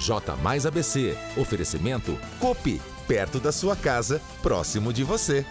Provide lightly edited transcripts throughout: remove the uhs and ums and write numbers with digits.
J mais ABC. Oferecimento Copi, perto da sua casa, próximo de você.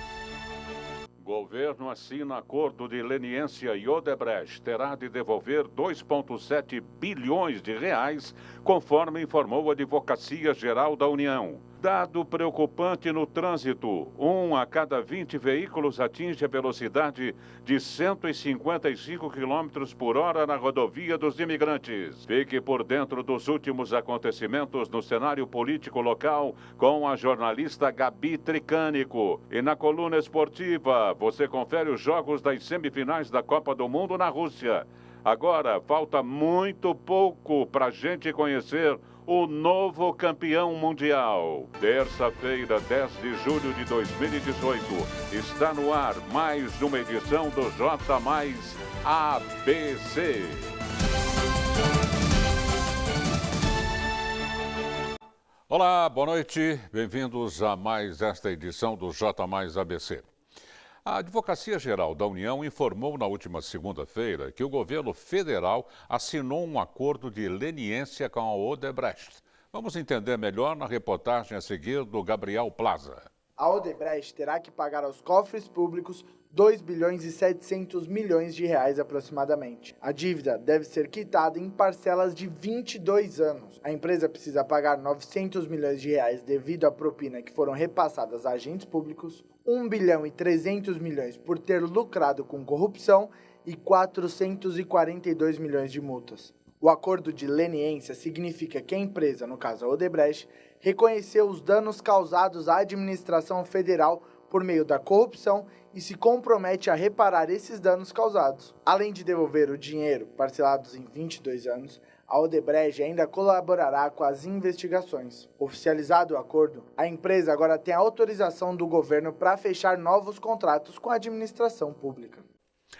Governo assina acordo de leniência e Odebrecht terá de devolver 2,7 bilhões de reais, conforme informou a Advocacia Geral da União. Dado preocupante no trânsito, 1 a cada 20 veículos atinge a velocidade de 155 km por hora na rodovia dos imigrantes. Fique por dentro dos últimos acontecimentos no cenário político local com a jornalista Gabi Tricânico. E na coluna esportiva, você confere os jogos das semifinais da Copa do Mundo na Rússia. Agora, falta muito pouco para a gente conhecer o novo campeão mundial. Terça-feira, 10 de julho de 2018, está no ar mais uma edição do J mais ABC. Olá, boa noite. Bem-vindos a mais esta edição do J mais ABC. A Advocacia Geral da União informou na última segunda-feira que o governo federal assinou um acordo de leniência com a Odebrecht. Vamos entender melhor na reportagem a seguir do Gabriel Plaza. A Odebrecht terá que pagar aos cofres públicos 2 bilhões e 700 milhões de reais aproximadamente. A dívida deve ser quitada em parcelas de 22 anos. A empresa precisa pagar 900 milhões de reais devido à propina que foram repassadas a agentes públicos, 1 bilhão e 300 milhões por ter lucrado com corrupção e 442 milhões de multas. O acordo de leniência significa que a empresa, no caso a Odebrecht, reconheceu os danos causados à administração federal por meio da corrupção e se compromete a reparar esses danos causados. Além de devolver o dinheiro, parcelados em 22 anos, a Odebrecht ainda colaborará com as investigações. Oficializado o acordo, a empresa agora tem a autorização do governo para fechar novos contratos com a administração pública.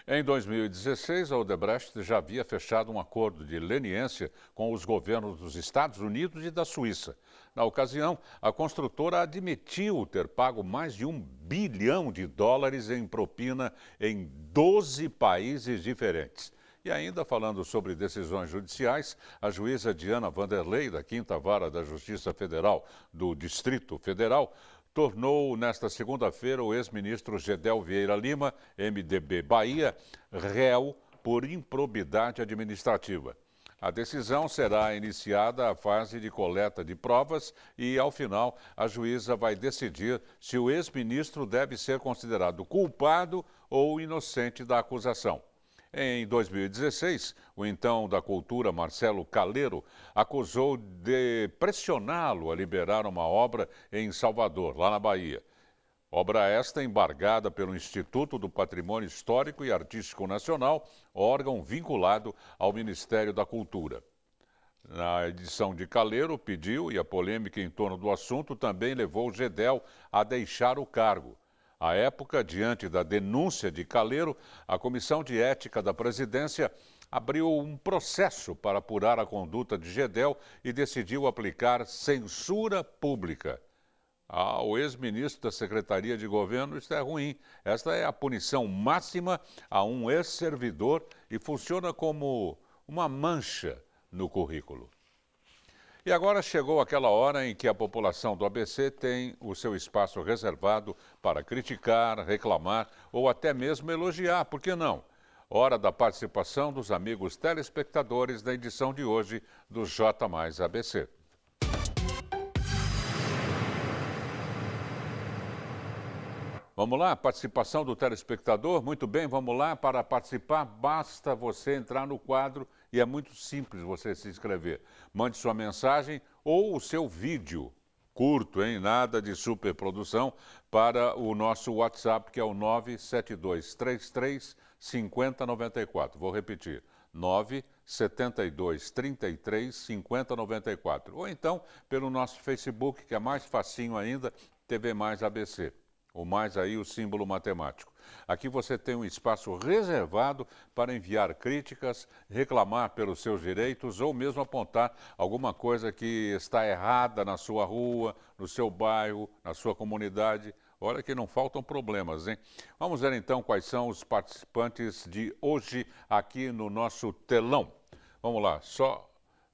Em 2016, a Odebrecht já havia fechado um acordo de leniência com os governos dos Estados Unidos e da Suíça. Na ocasião, a construtora admitiu ter pago mais de $1 bilhão em propina em 12 países diferentes. E ainda falando sobre decisões judiciais, a juíza Diana Vanderlei, da 5ª Vara da Justiça Federal do Distrito Federal, tornou nesta segunda-feira o ex-ministro Gedel Vieira Lima, MDB Bahia, réu por improbidade administrativa. A decisão será iniciada a fase de coleta de provas e, ao final, a juíza vai decidir se o ex-ministro deve ser considerado culpado ou inocente da acusação. Em 2016, o então da Cultura, Marcelo Caleiro, acusou de pressioná-lo a liberar uma obra em Salvador, lá na Bahia. Obra esta embargada pelo Instituto do Patrimônio Histórico e Artístico Nacional, órgão vinculado ao Ministério da Cultura. Na edição de Caleiro, pediu, e a polêmica em torno do assunto também levou Gedel a deixar o cargo. À época, diante da denúncia de Caleiro, a Comissão de Ética da Presidência abriu um processo para apurar a conduta de Gedel e decidiu aplicar censura pública. Ao ex-ministro da Secretaria de Governo, isso é ruim. Esta é a punição máxima a um ex-servidor e funciona como uma mancha no currículo. E agora chegou aquela hora em que a população do ABC tem o seu espaço reservado para criticar, reclamar ou até mesmo elogiar, por que não? Hora da participação dos amigos telespectadores da edição de hoje do J mais ABC. Vamos lá, participação do telespectador? Muito bem, vamos lá. Para participar, basta você entrar no quadro e é muito simples você se inscrever. Mande sua mensagem ou o seu vídeo, curto, hein? Nada de superprodução, para o nosso WhatsApp, que é o 97233 5094. Vou repetir, 97233 5094. Ou então pelo nosso Facebook, que é mais facinho ainda, TV Mais ABC. O mais aí o símbolo matemático. Aqui você tem um espaço reservado para enviar críticas, reclamar pelos seus direitos ou mesmo apontar alguma coisa que está errada na sua rua, no seu bairro, na sua comunidade. Olha que não faltam problemas, hein? Vamos ver então quais são os participantes de hoje aqui no nosso telão. Vamos lá, só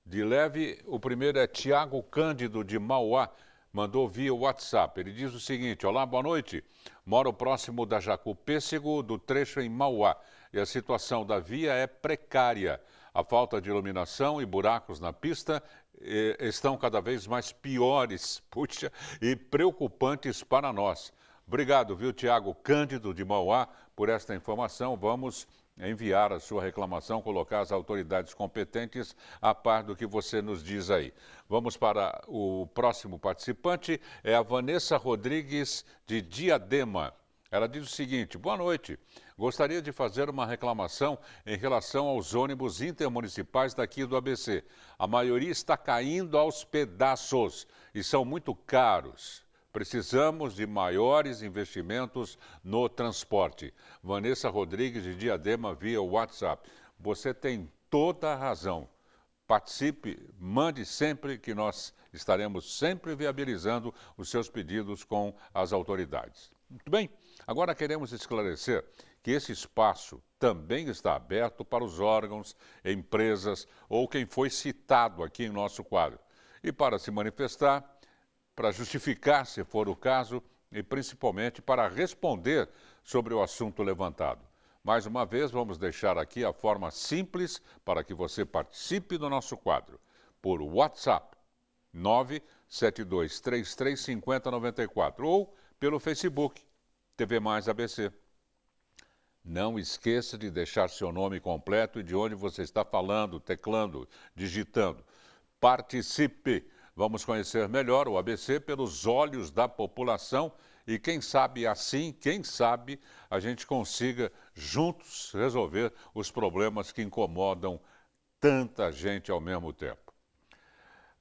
de leve. O primeiro é Tiago Cândido, de Mauá, mandou via WhatsApp. Ele diz o seguinte: olá, boa noite. Moro próximo da Jacú-Pêssego, do trecho em Mauá, e a situação da via é precária. A falta de iluminação e buracos na pista estão cada vez mais piores, puxa, e preocupantes para nós. Obrigado, viu, Tiago Cândido, de Mauá, por esta informação. Vamos enviar a sua reclamação, colocar as autoridades competentes a par do que você nos diz aí. Vamos para o próximo participante, é a Vanessa Rodrigues, de Diadema. Ela diz o seguinte: boa noite, gostaria de fazer uma reclamação em relação aos ônibus intermunicipais daqui do ABC. A maioria está caindo aos pedaços e são muito caros. Precisamos de maiores investimentos no transporte. Vanessa Rodrigues, de Diadema, via WhatsApp. Você tem toda a razão. Participe, mande sempre, que nós estaremos sempre viabilizando os seus pedidos com as autoridades. Muito bem, agora queremos esclarecer que esse espaço também está aberto para os órgãos, empresas ou quem foi citado aqui em nosso quadro. E para se manifestar, para justificar, se for o caso, e principalmente para responder sobre o assunto levantado. Mais uma vez, vamos deixar aqui a forma simples para que você participe do nosso quadro. Por WhatsApp, 972335094, ou pelo Facebook, TV Mais ABC. Não esqueça de deixar seu nome completo e de onde você está falando, teclando, digitando. Participe! Vamos conhecer melhor o ABC pelos olhos da população e quem sabe assim, quem sabe a gente consiga juntos resolver os problemas que incomodam tanta gente ao mesmo tempo.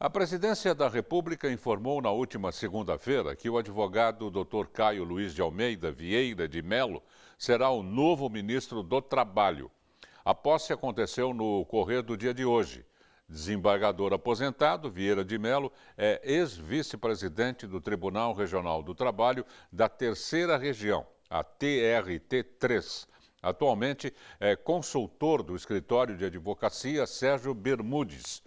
A Presidência da República informou na última segunda-feira que o advogado Dr. Caio Luiz de Almeida Vieira de Mello será o novo ministro do Trabalho. A posse aconteceu no correr do dia de hoje. Desembargador aposentado, Vieira de Mello é ex-vice-presidente do Tribunal Regional do Trabalho da Terceira Região, a TRT3. Atualmente é consultor do escritório de advocacia Sérgio Bermudes.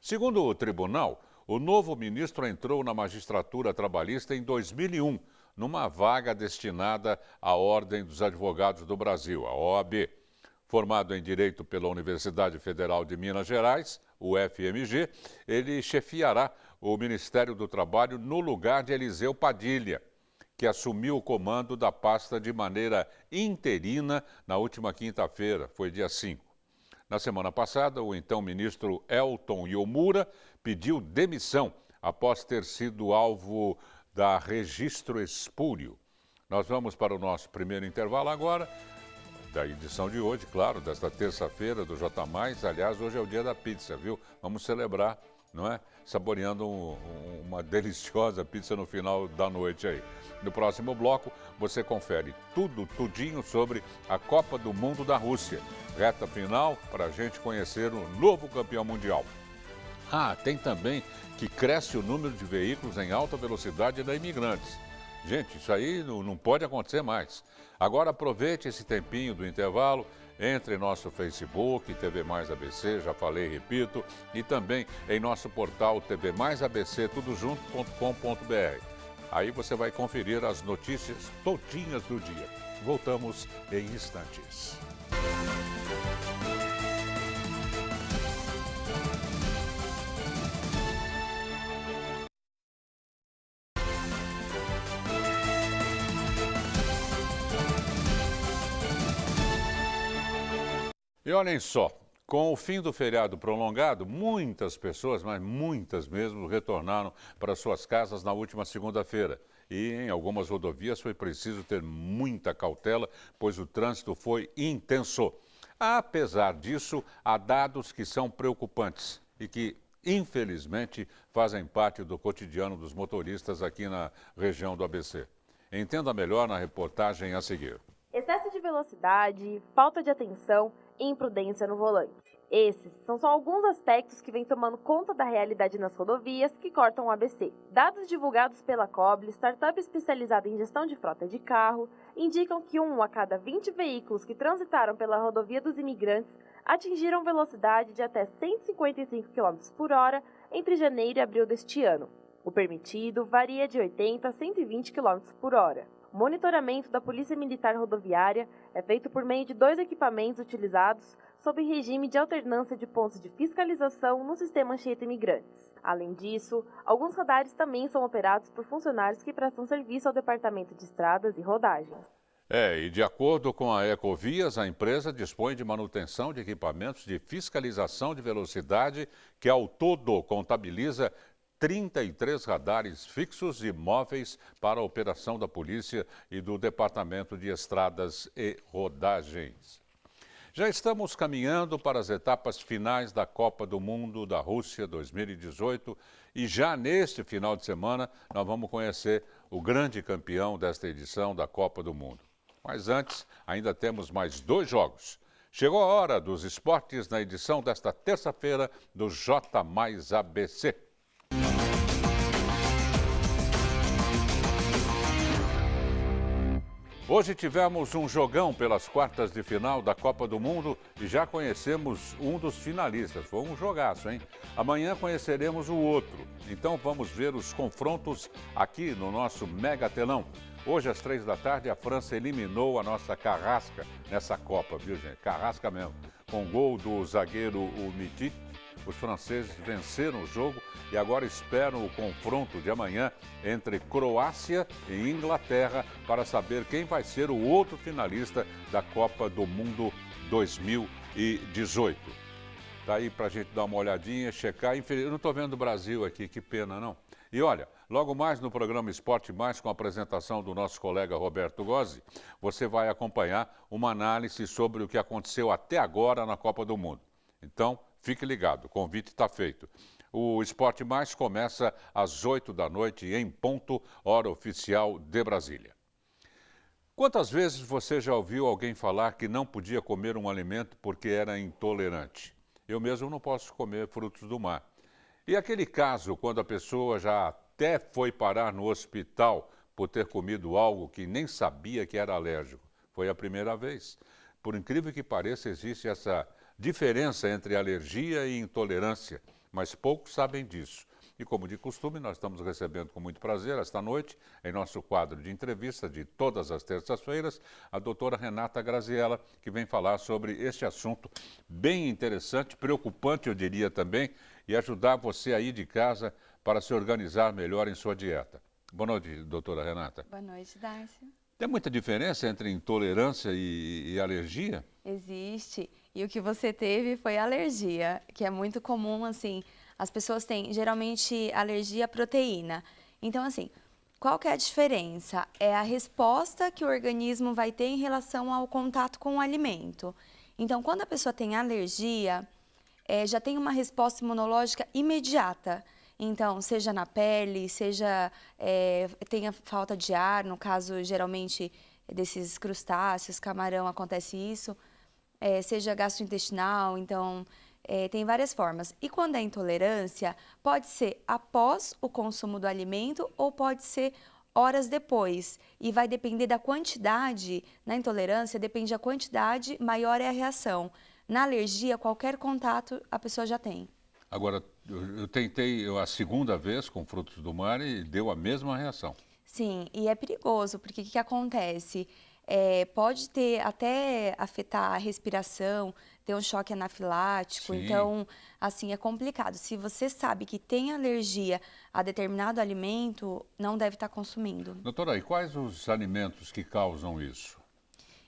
Segundo o tribunal, o novo ministro entrou na magistratura trabalhista em 2001, numa vaga destinada à Ordem dos Advogados do Brasil, a OAB. Formado em Direito pela Universidade Federal de Minas Gerais, o FMG, ele chefiará o Ministério do Trabalho no lugar de Eliseu Padilha, que assumiu o comando da pasta de maneira interina na última quinta-feira, foi dia 5. Na semana passada, o então ministro Elton Yomura pediu demissão após ter sido alvo da registro espúrio. Nós vamos para o nosso primeiro intervalo agora, da edição de hoje, claro, desta terça-feira do J+. Aliás, hoje é o dia da pizza, viu? Vamos celebrar, não é? Saboreando uma deliciosa pizza no final da noite aí. No próximo bloco, você confere tudinho sobre a Copa do Mundo da Rússia. Reta final para a gente conhecer o novo campeão mundial. Ah, tem também que cresce o número de veículos em alta velocidade da Imigrantes. Gente, isso aí não pode acontecer mais. Agora aproveite esse tempinho do intervalo, entre em nosso Facebook, TV Mais ABC, já falei e repito, e também em nosso portal tvmaisabc.com.br. Aí você vai conferir as notícias todinhas do dia. Voltamos em instantes. E olhem só, com o fim do feriado prolongado, muitas pessoas, mas muitas mesmo, retornaram para suas casas na última segunda-feira. E em algumas rodovias foi preciso ter muita cautela, pois o trânsito foi intenso. Apesar disso, há dados que são preocupantes e que, infelizmente, fazem parte do cotidiano dos motoristas aqui na região do ABC. Entenda melhor na reportagem a seguir. Excesso de velocidade, falta de atenção e imprudência no volante. Esses são só alguns aspectos que vêm tomando conta da realidade nas rodovias que cortam o ABC. Dados divulgados pela Coble, startup especializada em gestão de frota de carro, indicam que 1 a cada 20 veículos que transitaram pela rodovia dos imigrantes atingiram velocidade de até 155 km por hora entre janeiro e abril deste ano. O permitido varia de 80 a 120 km por hora. O monitoramento da Polícia Militar Rodoviária é feito por meio de 2 equipamentos utilizados sob regime de alternância de pontos de fiscalização no sistema Anchieta Imigrantes. Além disso, alguns radares também são operados por funcionários que prestam serviço ao Departamento de Estradas e Rodagens. E de acordo com a Ecovias, a empresa dispõe de manutenção de equipamentos de fiscalização de velocidade que ao todo contabiliza 33 radares fixos e móveis para a operação da polícia e do Departamento de Estradas e Rodagens. Já estamos caminhando para as etapas finais da Copa do Mundo da Rússia 2018 e já neste final de semana nós vamos conhecer o grande campeão desta edição da Copa do Mundo. Mas antes, ainda temos mais 2 jogos. Chegou a hora dos esportes na edição desta terça-feira do J mais ABC. Hoje tivemos um jogão pelas quartas de final da Copa do Mundo e já conhecemos um dos finalistas. Foi um jogaço, hein? Amanhã conheceremos o outro. Então vamos ver os confrontos aqui no nosso mega telão. Hoje às 3 da tarde a França eliminou a nossa carrasca nessa Copa, viu gente? Carrasca mesmo. Com gol do zagueiro Umtiti, os franceses venceram o jogo e agora esperam o confronto de amanhã entre Croácia e Inglaterra para saber quem vai ser o outro finalista da Copa do Mundo 2018. Tá aí para a gente dar uma olhadinha, checar. Eu não estou vendo o Brasil aqui, que pena não. E olha, logo mais no programa Esporte Mais, com a apresentação do nosso colega Roberto Gozzi, você vai acompanhar uma análise sobre o que aconteceu até agora na Copa do Mundo. Então, fique ligado, o convite está feito. O Esporte Mais começa às 8 da noite em ponto, hora oficial de Brasília. Quantas vezes você já ouviu alguém falar que não podia comer um alimento porque era intolerante? Eu mesmo não posso comer frutos do mar. E aquele caso quando a pessoa já até foi parar no hospital por ter comido algo que nem sabia que era alérgico? Foi a primeira vez. Por incrível que pareça, existe essa diferença entre alergia e intolerância, mas poucos sabem disso. E como de costume, nós estamos recebendo com muito prazer esta noite, em nosso quadro de entrevista de todas as terças-feiras, a doutora Renata Graziella, que vem falar sobre este assunto bem interessante, preocupante eu diria também, e ajudar você aí de casa para se organizar melhor em sua dieta. Boa noite, doutora Renata. Boa noite, Darcio. Tem muita diferença entre intolerância e alergia? Existe. E o que você teve foi alergia, que é muito comum, assim, as pessoas têm geralmente alergia à proteína. Então, assim, qual que é a diferença? É a resposta que o organismo vai ter em relação ao contato com o alimento. Então, quando a pessoa tem alergia, já tem uma resposta imunológica imediata. Então, seja na pele, seja tenha falta de ar, no caso, geralmente, desses crustáceos, camarão, acontece isso, seja gastrointestinal, então, tem várias formas. E quando é intolerância, pode ser após o consumo do alimento ou pode ser horas depois. E vai depender da quantidade, na intolerância, depende da quantidade, maior é a reação. Na alergia, qualquer contato a pessoa já tem. Agora, eu tentei a segunda vez com frutos do mar e deu a mesma reação. Sim, e é perigoso, porque o que acontece? Pode ter até afetar a respiração, ter um choque anafilático, Sim. Então, assim, é complicado. Se você sabe que tem alergia a determinado alimento, não deve estar consumindo. Doutora, e quais os alimentos que causam isso?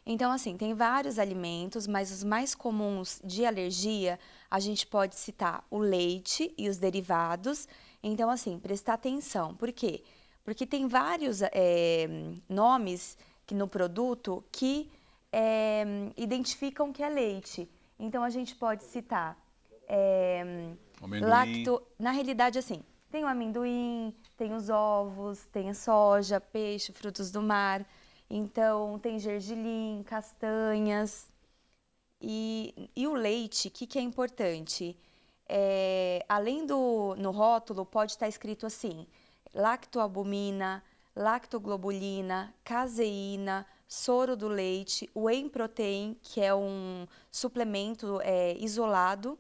Então, assim, tem vários alimentos, mas os mais comuns de alergia, a gente pode citar o leite e os derivados. Então, assim, prestar atenção. Por quê? Porque tem vários nomes no produto que identificam que é leite. Então, a gente pode citar na realidade, assim, tem o amendoim, tem os ovos, tem a soja, peixe, frutos do mar. Então, tem gergelim, castanhas. E o leite, o que é importante? Além no rótulo, pode estar escrito assim, lactoalbumina, lactoglobulina, caseína, soro do leite, whey protein, que é um suplemento isolado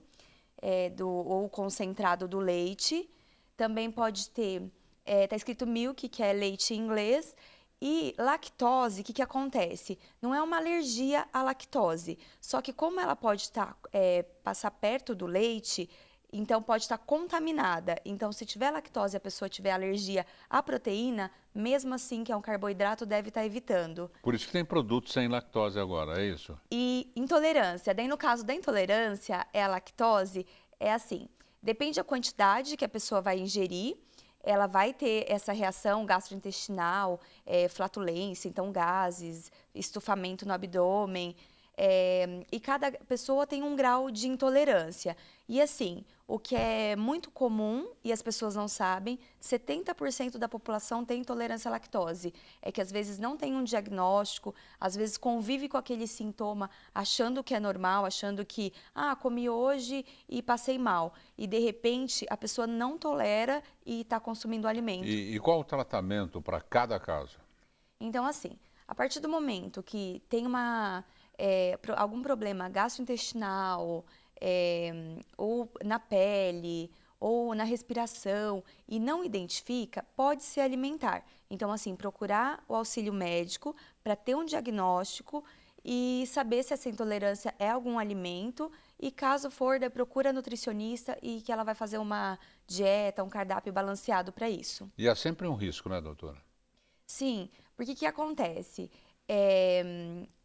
ou concentrado do leite. Também pode ter, está escrito milk, que é leite em inglês. E lactose, o que acontece? Não é uma alergia à lactose, só que como ela pode passar perto do leite, então pode estar contaminada. Então, se tiver lactose e a pessoa tiver alergia à proteína, mesmo assim, que é um carboidrato, deve estar evitando. Por isso que tem produtos sem lactose agora, é isso? E intolerância. Daí, no caso da intolerância, a lactose, é assim, depende da quantidade que a pessoa vai ingerir, ela vai ter essa reação gastrointestinal, flatulência, então gases, estufamento no abdômen, e cada pessoa tem um grau de intolerância. E assim, o que é muito comum, e as pessoas não sabem, 70% da população tem intolerância à lactose. É que às vezes não tem um diagnóstico, às vezes convive com aquele sintoma, achando que é normal, achando que, comi hoje e passei mal. E de repente, a pessoa não tolera e está consumindo o alimento. E qual o tratamento para cada caso? Então, assim, a partir do momento que tem algum problema gastrointestinal, ou na pele, ou na respiração, e não identifica, pode se alimentar. Então, assim, procurar o auxílio médico para ter um diagnóstico e saber se essa intolerância é algum alimento. E caso for, daí procura nutricionista e que ela vai fazer uma dieta, um cardápio balanceado para isso. E há sempre um risco, né, doutora? Sim, porque o que acontece?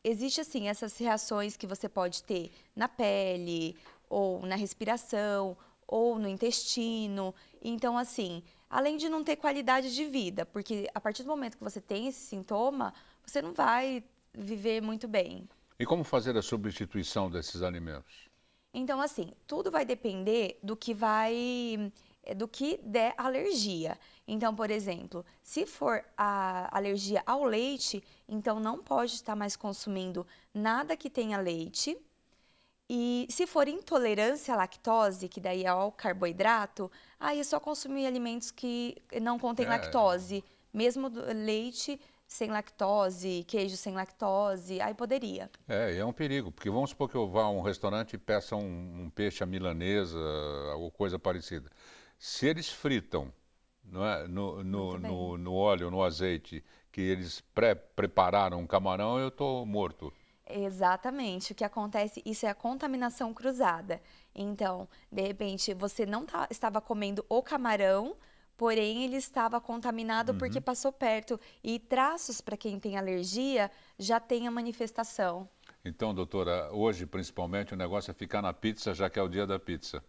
Existe assim essas reações que você pode ter na pele, ou na respiração, ou no intestino. Então, assim, além de não ter qualidade de vida, porque a partir do momento que você tem esse sintoma, você não vai viver muito bem. E como fazer a substituição desses alimentos? Então, assim, tudo vai depender do que der alergia. Então, por exemplo, se for a alergia ao leite, então não pode estar mais consumindo nada que tenha leite. E se for intolerância à lactose, que daí é ao carboidrato, aí é só consumir alimentos que não contêm lactose. Mesmo leite sem lactose, queijo sem lactose, aí poderia. É um perigo, porque vamos supor que eu vá a um restaurante e peça um peixe à milanesa, ou coisa parecida. Se eles fritam no óleo, no azeite, que eles prepararam um camarão, eu estou morto. Exatamente. O que acontece, isso é a contaminação cruzada. Então, de repente, você não estava comendo o camarão, porém ele estava contaminado porque passou perto. E traços, para quem tem alergia, já tem a manifestação. Então, doutora, hoje principalmente o negócio é ficar na pizza, já que é o dia da pizza.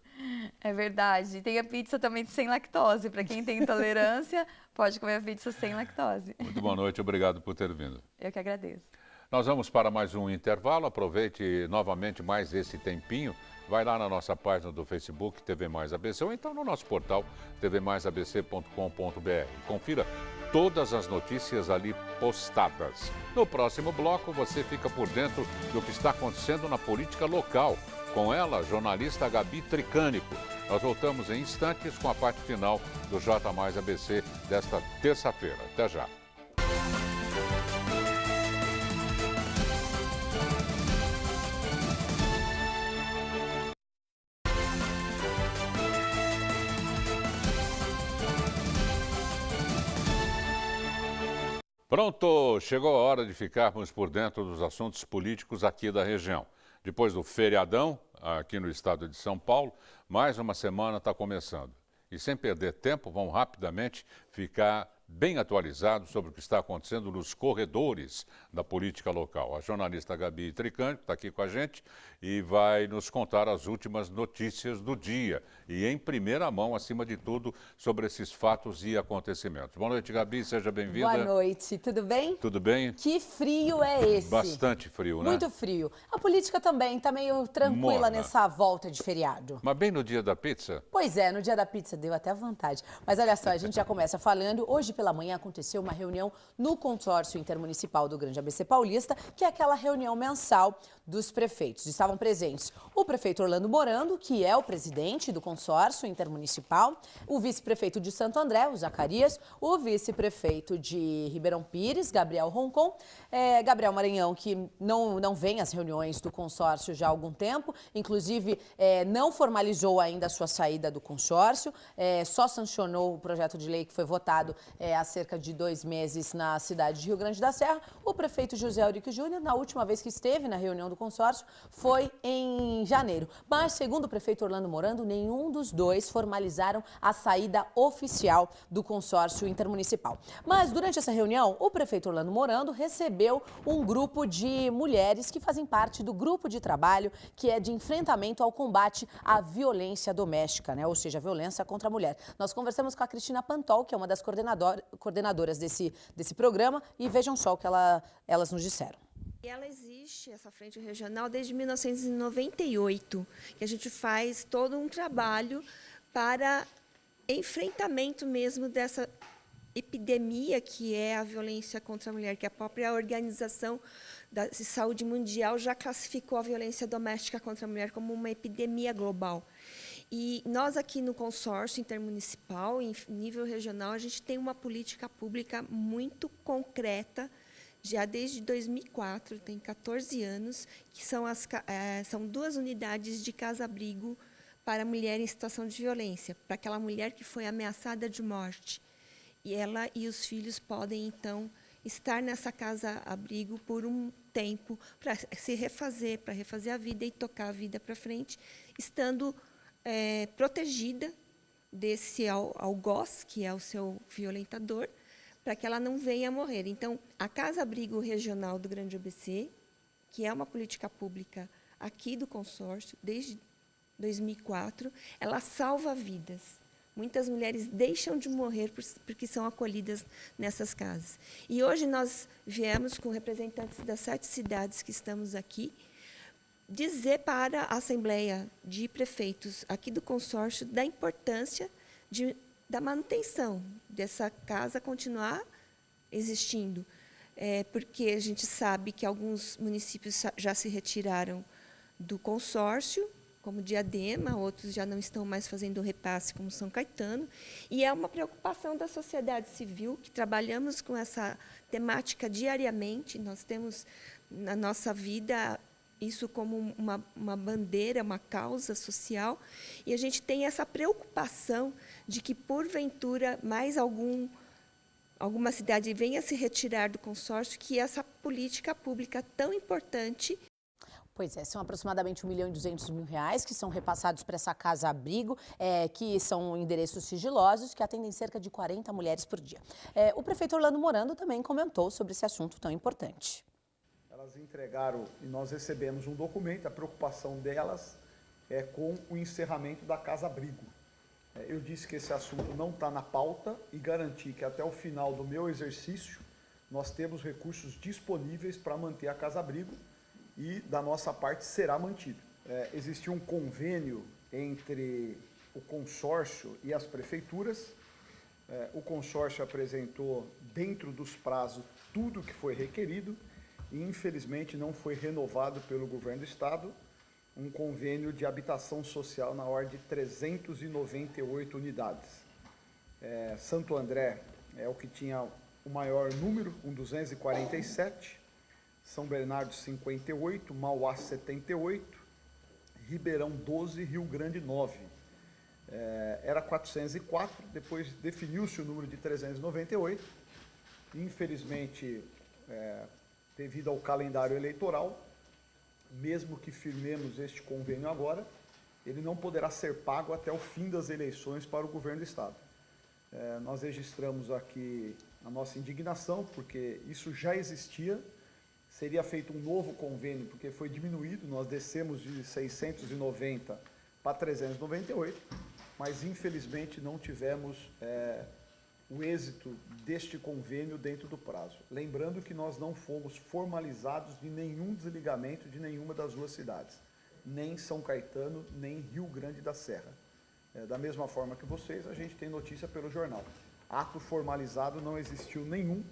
É verdade. Tem a pizza também sem lactose. Para quem tem intolerância, pode comer a pizza sem lactose. Muito boa noite, obrigado por ter vindo. Eu que agradeço. Nós vamos para mais um intervalo, aproveite novamente mais esse tempinho. Vai lá na nossa página do Facebook, TV Mais ABC, ou então no nosso portal tvmaisabc.com.br. Confira todas as notícias ali postadas. No próximo bloco, você fica por dentro do que está acontecendo na política local. Com ela, a jornalista Gabi Tricânico. Nós voltamos em instantes com a parte final do J Mais ABC desta terça-feira. Até já. Pronto, chegou a hora de ficarmos por dentro dos assuntos políticos aqui da região. Depois do feriadão, aqui no estado de São Paulo, mais uma semana está começando. E sem perder tempo, vamos rapidamente ficar bem atualizados sobre o que está acontecendo nos corredores da política local. A jornalista Gabi Tricânico está aqui com a gente e vai nos contar as últimas notícias do dia. E em primeira mão, acima de tudo, sobre esses fatos e acontecimentos. Boa noite, Gabi, seja bem-vinda. Boa noite, tudo bem? Tudo bem? Que frio é esse? Bastante frio, né? Muito frio. A política também está meio tranquila Morna. nessa volta de feriado. Mas bem no dia da pizza? Pois é, no dia da pizza deu até vontade. Mas olha só, a gente já começa falando. Hoje, pela manhã aconteceu uma reunião no Consórcio Intermunicipal do Grande ABC Paulista, que é aquela reunião mensal dos prefeitos. Estavam presentes o prefeito Orlando Morando, que é o presidente do Consórcio Intermunicipal, o vice-prefeito de Santo André, o Zacarias, o vice-prefeito de Ribeirão Pires, Gabriel Roncon, Gabriel Maranhão, que não vem às reuniões do consórcio já há algum tempo, inclusive não formalizou ainda a sua saída do consórcio, só sancionou o projeto de lei que foi votado há cerca de 2 meses na cidade de Rio Grande da Serra. O prefeito José Eurico Júnior, na última vez que esteve na reunião do consórcio, foi em janeiro. Mas, segundo o prefeito Orlando Morando, nenhum dos dois formalizaram a saída oficial do consórcio intermunicipal. Mas, durante essa reunião, o prefeito Orlando Morando recebeu um grupo de mulheres que fazem parte do grupo de trabalho que é de enfrentamento ao combate à violência doméstica, né? Ou seja, a violência contra a mulher. Nós conversamos com a Cristina Pantol, que é uma das coordenadoras desse programa, e vejam só o que elas nos disseram. Ela existe, essa frente regional, desde 1998, que a gente faz todo um trabalho para enfrentamento mesmo dessa epidemia que é a violência contra a mulher, que a própria Organização da Saúde Mundial já classificou a violência doméstica contra a mulher como uma epidemia global. E nós aqui no consórcio intermunicipal, em nível regional, a gente tem uma política pública muito concreta, já desde 2004, tem 14 anos, que são 2 unidades de casa-abrigo para mulher em situação de violência, para aquela mulher que foi ameaçada de morte. E ela e os filhos podem, então, estar nessa casa-abrigo por um tempo para se refazer, para refazer a vida e tocar a vida para frente, estando protegida desse algoz, que é o seu violentador, para que ela não venha a morrer. Então, a Casa-Abrigo Regional do Grande ABC, que é uma política pública aqui do consórcio, desde 2004, ela salva vidas. Muitas mulheres deixam de morrer porque são acolhidas nessas casas. E hoje nós viemos com representantes das 7 cidades que estamos aqui, dizer para a Assembleia de Prefeitos aqui do consórcio da importância da manutenção dessa casa continuar existindo, porque a gente sabe que alguns municípios já se retiraram do consórcio, como Diadema, outros já não estão mais fazendo o repasse, como São Caetano, e é uma preocupação da sociedade civil, que trabalhamos com essa temática diariamente, nós temos na nossa vida isso como uma bandeira, uma causa social, e a gente tem essa preocupação de que, porventura, mais alguma cidade venha se retirar do consórcio, que essa política pública tão importante. Pois é, são aproximadamente R$1.200.000 que são repassados para essa casa-abrigo, que são endereços sigilosos, que atendem cerca de 40 mulheres por dia. O prefeito Orlando Morando também comentou sobre esse assunto tão importante. Elas entregaram e nós recebemos um documento, a preocupação delas é com o encerramento da casa-abrigo. Eu disse que esse assunto não está na pauta e garanti que até o final do meu exercício nós temos recursos disponíveis para manter a casa-abrigo e da nossa parte será mantido. Existiu um convênio entre o consórcio e as prefeituras. O consórcio apresentou dentro dos prazos tudo que foi requerido e infelizmente não foi renovado pelo governo do estado um convênio de habitação social na ordem de 398 unidades. Santo André é o que tinha o maior número, 247, São Bernardo 58, Mauá 78, Ribeirão 12, Rio Grande 9. Era 404, depois definiu-se o número de 398, infelizmente, devido ao calendário eleitoral, mesmo que firmemos este convênio agora, ele não poderá ser pago até o fim das eleições para o governo do estado. Nós registramos aqui a nossa indignação, porque isso já existia, seria feito um novo convênio, porque foi diminuído, nós descemos de 690 para 398, mas infelizmente não tivemos o êxito deste convênio dentro do prazo. Lembrando que nós não fomos formalizados de nenhum desligamento de nenhuma das 2 cidades, nem São Caetano, nem Rio Grande da Serra. Da mesma forma que vocês, a gente tem notícia pelo jornal. ato formalizado não existiu nenhum.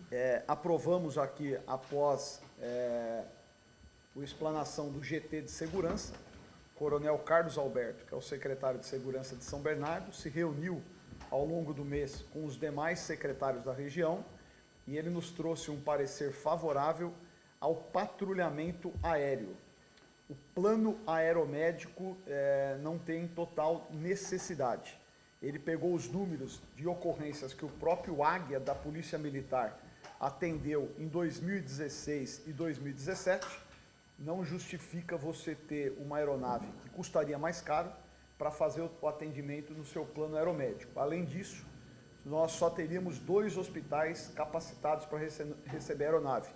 Aprovamos aqui, após a explanação do GT de Segurança, Coronel Carlos Alberto, que é o secretário de Segurança de São Bernardo, se reuniu ao longo do mês com os demais secretários da região e ele nos trouxe um parecer favorável ao patrulhamento aéreo. O plano aeromédico não tem total necessidade. Ele pegou os números de ocorrências que o próprio Águia da Polícia Militar atendeu em 2016 e 2017. Não justifica você ter uma aeronave que custaria mais caro para fazer o atendimento no seu plano aeromédico. Além disso, nós só teríamos 2 hospitais capacitados para receber a aeronave,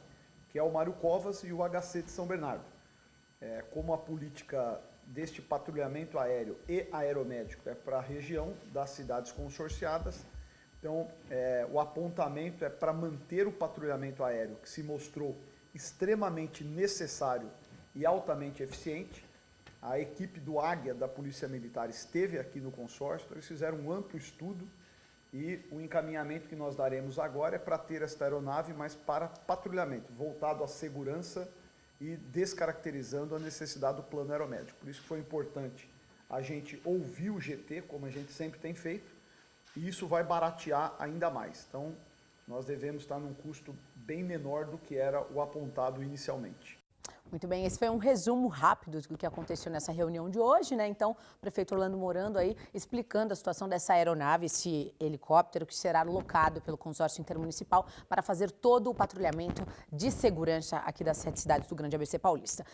que é o Mário Covas e o HC de São Bernardo. Como a política deste patrulhamento aéreo e aeromédico é para a região das cidades consorciadas, então o apontamento é para manter o patrulhamento aéreo, que se mostrou extremamente necessário e altamente eficiente. A equipe do Águia da Polícia Militar esteve aqui no consórcio, eles fizeram um amplo estudo e o encaminhamento que nós daremos agora é para ter esta aeronave, mas para patrulhamento, voltado à segurança e descaracterizando a necessidade do plano aeromédico. Por isso que foi importante a gente ouvir o GT, como a gente sempre tem feito, e isso vai baratear ainda mais. Então, nós devemos estar num custo bem menor do que era o apontado inicialmente. Muito bem, esse foi um resumo rápido do que aconteceu nessa reunião de hoje, né? Então, o prefeito Orlando Morando aí explicando a situação dessa aeronave, esse helicóptero que será locado pelo consórcio intermunicipal para fazer todo o patrulhamento de segurança aqui das 7 cidades do Grande ABC Paulista.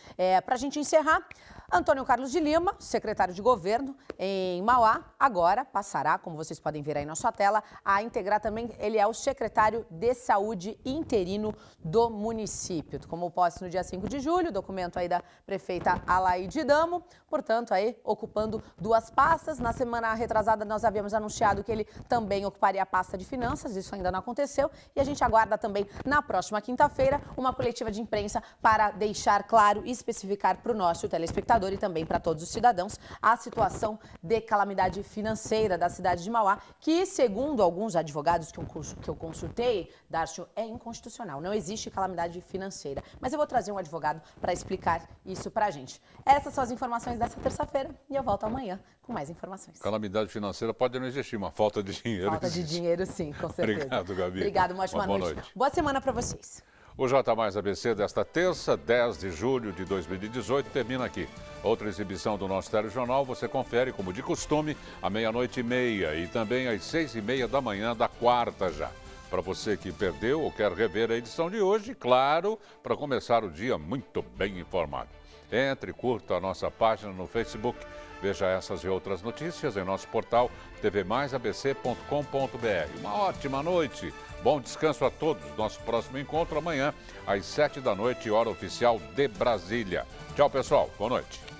Para a gente encerrar, Antônio Carlos de Lima, secretário de governo em Mauá, agora passará, como vocês podem ver aí na sua tela, a integrar também, ele é o secretário de saúde interino do município. Tomou posse no dia 5 de julho, documento aí da prefeita Alaide Damo, portanto aí ocupando 2 pastas. Na semana retrasada nós havíamos anunciado que ele também ocuparia a pasta de finanças, isso ainda não aconteceu, e a gente aguarda também na próxima quinta-feira uma coletiva de imprensa para deixar claro e especificar para o nosso telespectador e também para todos os cidadãos a situação de calamidade financeira da cidade de Mauá, que segundo alguns advogados que eu consultei, Darcio, é inconstitucional, não existe calamidade financeira, mas eu vou trazer um advogado para explicar isso para a gente. Essas são as informações dessa terça-feira e eu volto amanhã com mais informações. Calamidade financeira pode não existir, uma falta de dinheiro. Falta de dinheiro, sim, com certeza. Obrigado, Gabi. Obrigado, uma ótima noite. Boa semana para vocês. O J Mais ABC desta terça, 10 de julho de 2018, termina aqui. Outra exibição do nosso telejornal você confere, como de costume, à 00:30 e também às 6:30 da manhã da quarta já. Para você que perdeu ou quer rever a edição de hoje, claro, para começar o dia muito bem informado. Entre e curta a nossa página no Facebook. Veja essas e outras notícias em nosso portal tvmaisabc.com.br. Uma ótima noite, bom descanso a todos. Nosso próximo encontro amanhã às 7 da noite, hora oficial de Brasília. Tchau, pessoal. Boa noite.